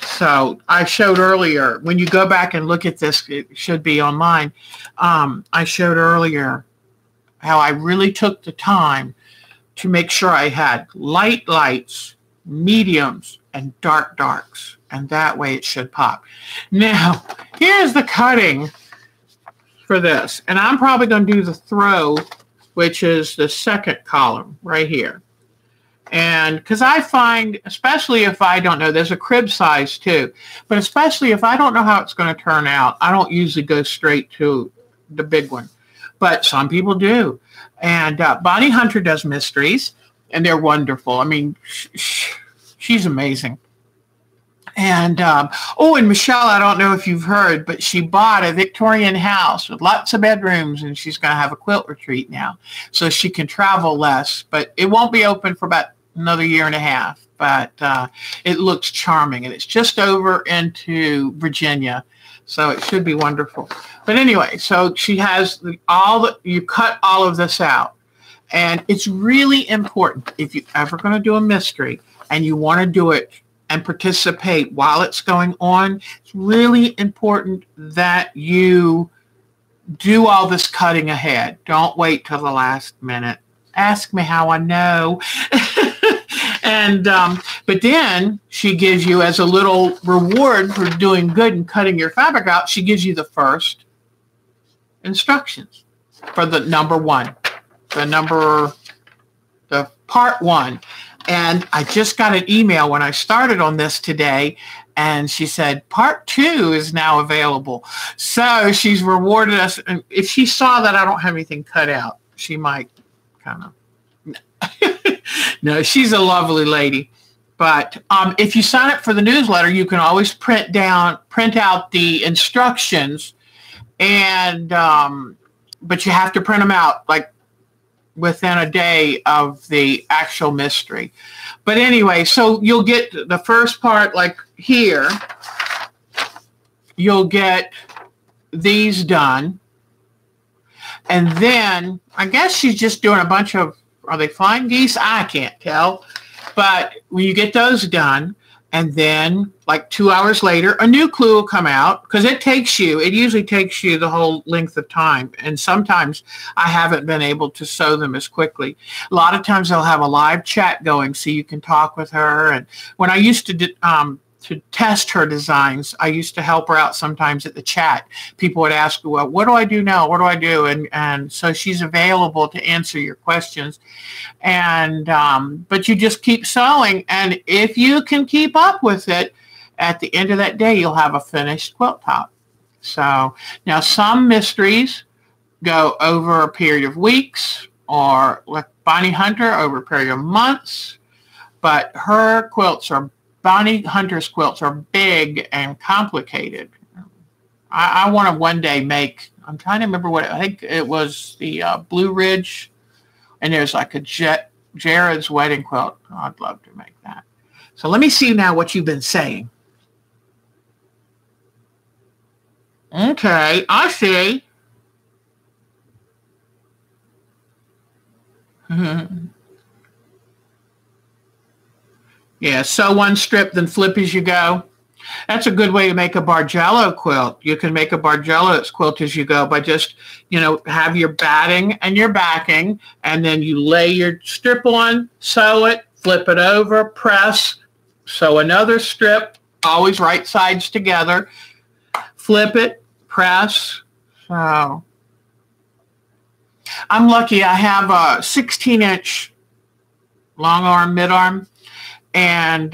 A: so I showed earlier, when you go back and look at this, it should be online. I showed earlier how I really took the time to make sure I had light lights, mediums, and dark darks. And that way it should pop. Now, here's the cutting for this. And I'm probably going to do the throw, which is the second column right here. And because I find, especially if I don't know, there's a crib size too, but especially if I don't know how it's going to turn out, I don't usually go straight to the big one. But some people do. And Bonnie Hunter does mysteries, and they're wonderful. I mean, she's amazing. And, and Michelle, I don't know if you've heard, but she bought a Victorian house with lots of bedrooms, and she's going to have a quilt retreat now. So she can travel less, but it won't be open for about another year and a half. But it looks charming, and it's just over into Virginia. So it should be wonderful. But anyway, so she has you cut all of this out. And it's really important, if you're ever going to do a mystery and you want to do it and participate while it's going on, it's really important that you do all this cutting ahead. Don't wait till the last minute. Ask me how I know. And but then she gives you, as a little reward for doing good and cutting your fabric out, she gives you the first instructions for the number one, the part one. And I just got an email when I started on this today, and she said, part 2 is now available. So she's rewarded us. And if she saw that I don't have anything cut out, she might kind of, no, she's a lovely lady. But if you sign up for the newsletter, you can always print out the instructions, and but you have to print them out like within a day of the actual mystery. But anyway, so you'll get the first part, like here, you'll get these done. And then I guess she's just doing a bunch of, are they flying geese? I can't tell. But when you get those done, and then like 2 hours later, a new clue will come out, because it usually takes you the whole length of time. And sometimes I haven't been able to sew them as quickly. A lot of times they'll have a live chat going so you can talk with her. And when I used to test her designs, I used to help her out sometimes at the chat. People would ask, well, what do I do now? What do I do? And so she's available to answer your questions. And but you just keep sewing. And if you can keep up with it, at the end of that day, you'll have a finished quilt top. So now some mysteries go over a period of weeks, or like Bonnie Hunter over a period of months. But Bonnie Hunter's quilts are big and complicated. I want to one day make, I'm trying to remember what, I think it was the Blue Ridge, and there's like a Jared's wedding quilt. Oh, I'd love to make that. So let me see now what you've been saying. Okay, I see. Yeah, sew one strip, then flip as you go. That's a good way to make a Bargello quilt. You can make a Bargello quilt as you go by just, have your batting and your backing, and then you lay your strip on, sew it, flip it over, press, sew another strip, always right sides together, flip it, press. So I'm lucky I have a 16-inch long arm, mid arm, and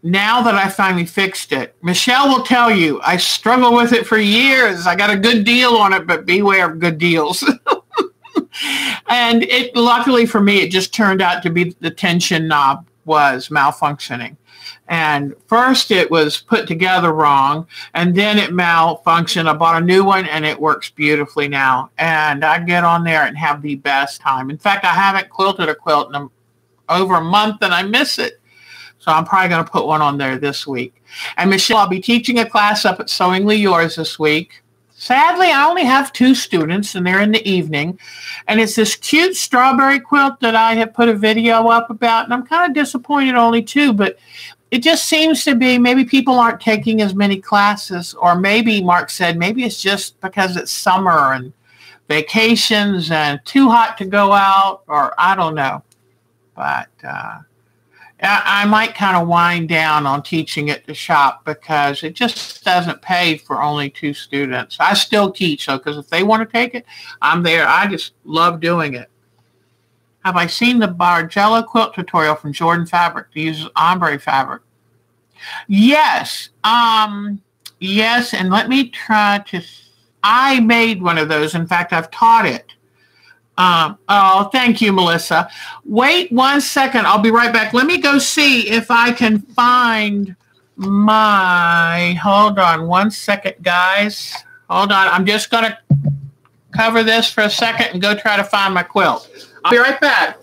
A: now that I finally fixed it, Michelle will tell you, I struggled with it for years. I got a good deal on it, but beware of good deals. And luckily for me, it just turned out to be the tension knob was malfunctioning. And first it was put together wrong, and then it malfunctioned. I bought a new one, and it works beautifully now. And I get on there and have the best time. In fact, I haven't quilted a quilt in over a month, and I miss it. So I'm probably going to put one on there this week. And Michelle, I'll be teaching a class up at Sewingly Yours this week. Sadly, I only have 2 students, and they're in the evening. And it's this cute strawberry quilt that I have put a video up about. And I'm kind of disappointed only 2, but it just seems to be maybe people aren't taking as many classes. Or maybe, Mark said, maybe it's just because it's summer and vacations and too hot to go out, or I don't know. But I might kind of wind down on teaching at the shop because it just doesn't pay for only 2 students. I still teach, though, because if they want to take it, I'm there. I just love doing it. Have I seen the Bargello quilt tutorial from Jordan Fabric to use ombre fabric? Yes. Yes, and let me try to... I made one of those. In fact, I've taught it. Oh, thank you, Melissa. Wait 1 second. I'll be right back. Let me go see if I can find hold on 1 second, guys. Hold on. I'm just going to cover this for a second and go try to find my quilt. I'll be right back.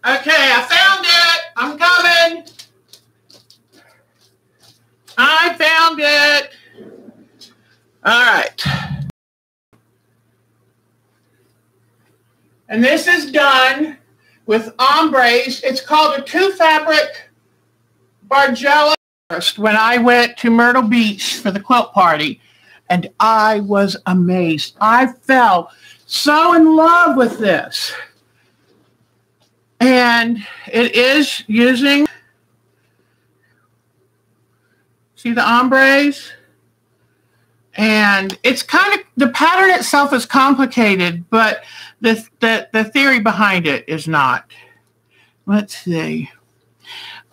A: Okay, I found it. I'm coming. I found it. All right. And this is done with ombres. It's called a 2-fabric Bargello. When I went to Myrtle Beach for the quilt party, and I was amazed. I fell so in love with this. And it is using, see the ombres? And it's kind of, the pattern itself is complicated, but the theory behind it is not. Let's see.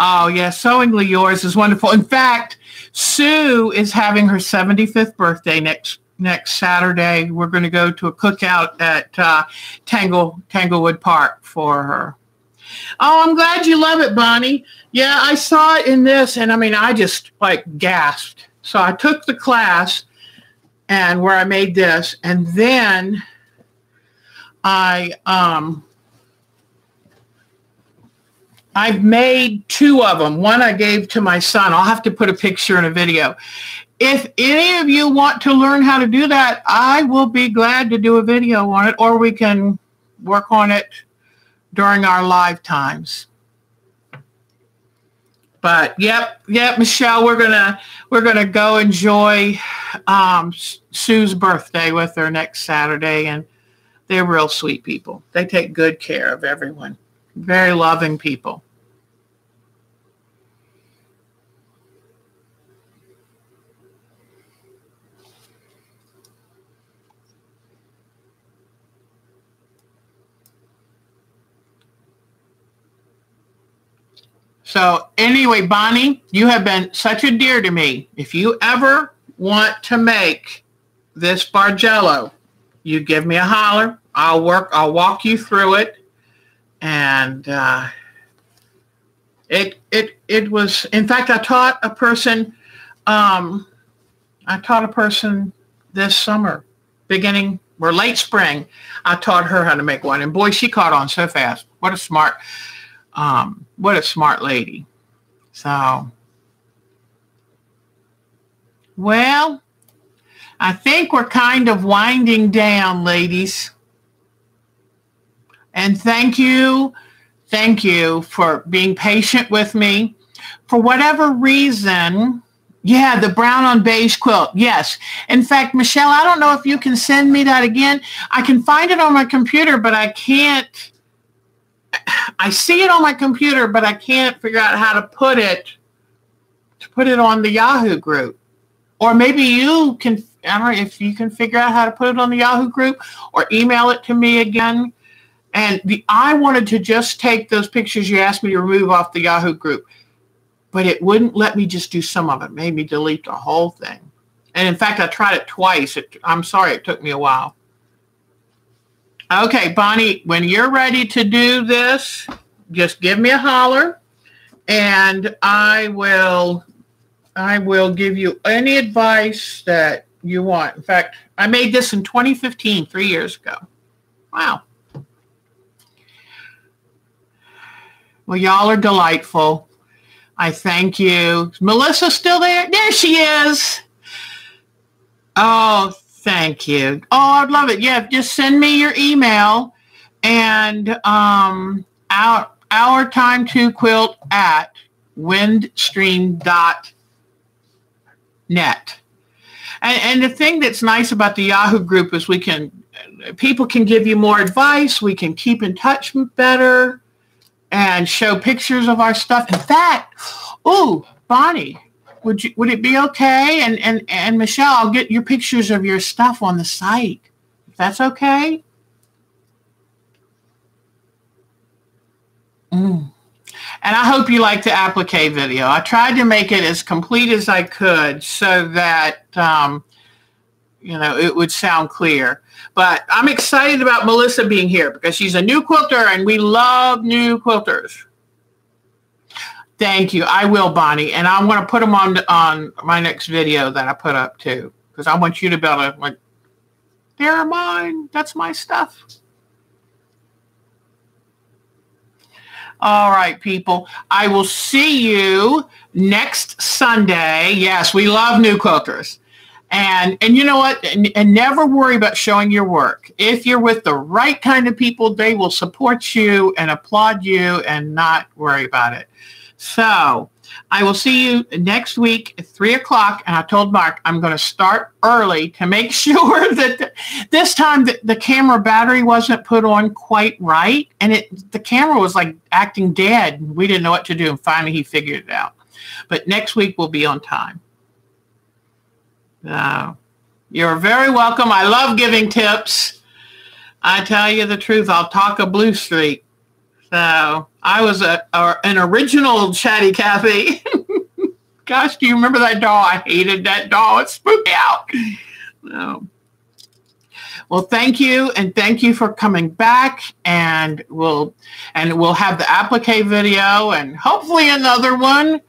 A: Oh, yeah, Sewingly Yours is wonderful. In fact, Sue is having her 75th birthday next Saturday. We're going to go to a cookout at Tanglewood Park for her. Oh, I'm glad you love it, Bonnie. Yeah, I saw it in this, and I mean, I just like gasped. So I took the class and where I made this, and then I I've made 2 of them. One I gave to my son. I'll have to put a picture in a video. If any of you want to learn how to do that, I will be glad to do a video on it, or we can work on it during our live times. But yep, Michelle, we're gonna go enjoy Sue's birthday with her next Saturday, and they're real sweet people. They take good care of everyone. Very loving people. So anyway, Bonnie, you have been such a dear to me. If you ever want to make this Bargello, you give me a holler. I'll walk you through it. And it was, in fact, I taught a person this summer, late spring. I taught her how to make one, and boy, she caught on so fast. What a smart lady. So, well, I think we're kind of winding down, ladies. And thank you for being patient with me. For whatever reason, yeah, the brown on beige quilt, yes. In fact, Michelle, I don't know if you can send me that again. I can find it on my computer, but I can't. I see it on my computer, but I can't figure out how to put it on the Yahoo group. Or maybe you can, I don't know if you can figure out how to put it on the Yahoo group, or email it to me again. And I wanted to just take those pictures you asked me to remove off the Yahoo group, but it wouldn't let me just do some of it. It made me delete the whole thing. And in fact, I tried it twice. I'm sorry, it took me a while. Okay, Bonnie, when you're ready to do this, just give me a holler, and I will give you any advice that you want. In fact, I made this in 2015, 3 years ago. Wow. Well, y'all are delightful. I thank you. Is Melissa still there? There she is. Oh, thank you. Oh, I'd love it. Yeah, just send me your email, and our time to quilt at windstream.net. And the thing that's nice about the Yahoo group is people can give you more advice. We can keep in touch better and show pictures of our stuff. In fact, ooh, Bonnie, would it be okay? And Michelle, I'll get your pictures of your stuff on the site, if that's okay. And I hope you like the applique video. I tried to make it as complete as I could so that it would sound clear. But I'm excited about Melissa being here because she's a new quilter, and we love new quilters. Thank you. I will, Bonnie. And I'm going to put them on my next video that I put up too, because I want you to be able to, they're mine. That's my stuff. All right, people. I will see you next Sunday. Yes, we love new quilters. And you know what? And never worry about showing your work. If you're with the right kind of people, they will support you and applaud you and not worry about it. So I will see you next week at 3 o'clock. And I told Mark I'm going to start early to make sure that this time the camera battery wasn't put on quite right. And the camera was like acting dead. We didn't know what to do. And finally he figured it out. But next week we'll be on time. You're very welcome. I love giving tips. I tell you the truth. I'll talk a Blue Street. So I was an original Chatty Cathy. Gosh, do you remember that doll? I hated that doll. It spooked me out. No. Well, thank you, and thank you for coming back. And we'll have the applique video and hopefully another one.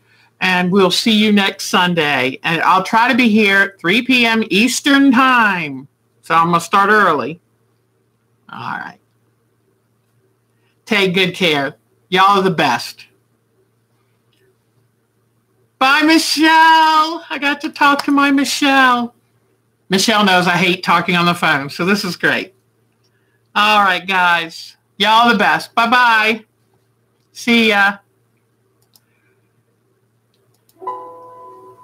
A: And we'll see you next Sunday. And I'll try to be here at 3 p.m. Eastern time. So I'm going to start early. All right. Take good care. Y'all are the best. Bye, Michelle. I got to talk to my Michelle. Michelle knows I hate talking on the phone, so this is great. All right, guys. Y'all the best. Bye-bye. See ya.